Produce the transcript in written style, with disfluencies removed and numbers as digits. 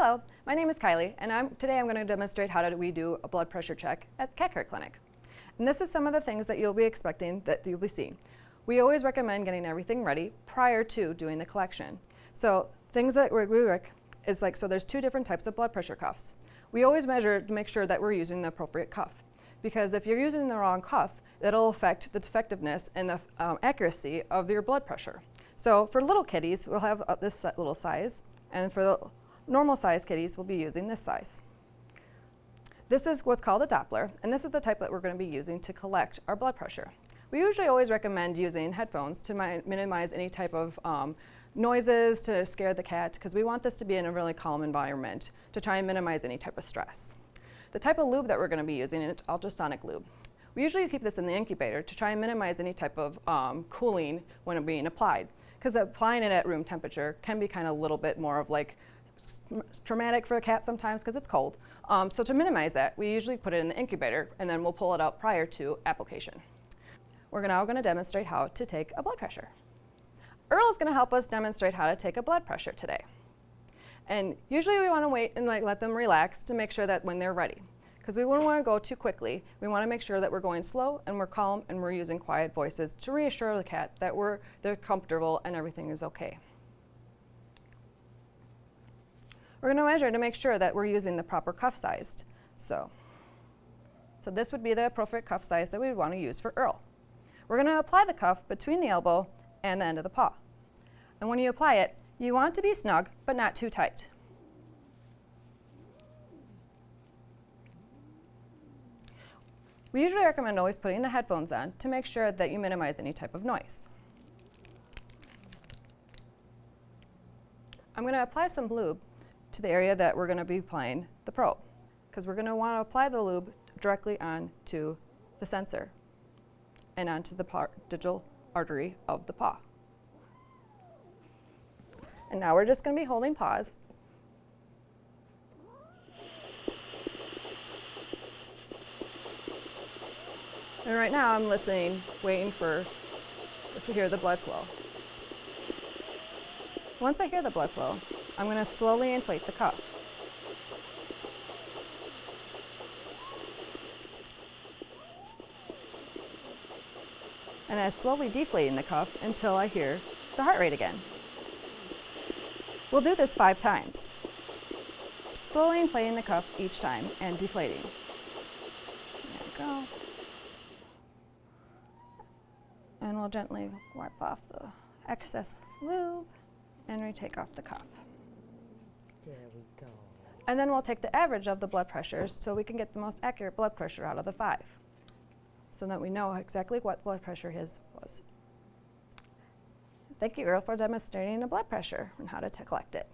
Hello, my name is Kylie, and today I'm going to demonstrate how we do a blood pressure check at the cat care clinic. And this is some of the things that you'll be expecting that you'll be seeing. We always recommend getting everything ready prior to doing the collection. So things that we rec is like, so there's two different types of blood pressure cuffs. We always measure to make sure that we're using the appropriate cuff. Because if you're using the wrong cuff, it'll affect the effectiveness and the accuracy of your blood pressure. So for little kitties, we'll have this little size, and for the normal size kitties, we'll be using this size. This is what's called a Doppler, and this is the type that we're going to be using to collect our blood pressure. We usually always recommend using headphones to minimize any type of noises to scare the cat, because we want this to be in a really calm environment to try and minimize any type of stress. The type of lube that we're going to be using is ultrasonic lube. We usually keep this in the incubator to try and minimize any type of cooling when it's being applied, because applying it at room temperature can be kind of a little bit more of like traumatic for a cat sometimes because it's cold. So to minimize that, we usually put it in the incubator and then we'll pull it out prior to application. We're now going to demonstrate how to take a blood pressure. Earl is going to help us demonstrate how to take a blood pressure today. And usually we want to wait and let them relax to make sure that when they're ready. Because we wouldn't want to go too quickly. We want to make sure that we're going slow and we're calm and we're using quiet voices to reassure the cat that they're comfortable and everything is okay. We're going to measure to make sure that we're using the proper cuff sized. So this would be the appropriate cuff size that we would want to use for Earl. We're going to apply the cuff between the elbow and the end of the paw. And when you apply it, you want it to be snug, but not too tight. We usually recommend always putting the headphones on to make sure that you minimize any type of noise. I'm going to apply some lube to the area that we're going to be applying the probe, because we're going to want to apply the lube directly onto the sensor and onto the digital artery of the paw. And now we're just going to be holding pause. And right now I'm listening, waiting to hear the blood flow. Once I hear the blood flow, I'm going to slowly inflate the cuff. And I'm slowly deflating the cuff until I hear the heart rate again. We'll do this 5 times. Slowly inflating the cuff each time and deflating. There we go. And we'll gently wipe off the excess lube and retake off the cuff. There we go. And then we'll take the average of the blood pressures so we can get the most accurate blood pressure out of the 5, so that we know exactly what blood pressure his was. Thank you, Earl, for demonstrating a blood pressure and how to collect it.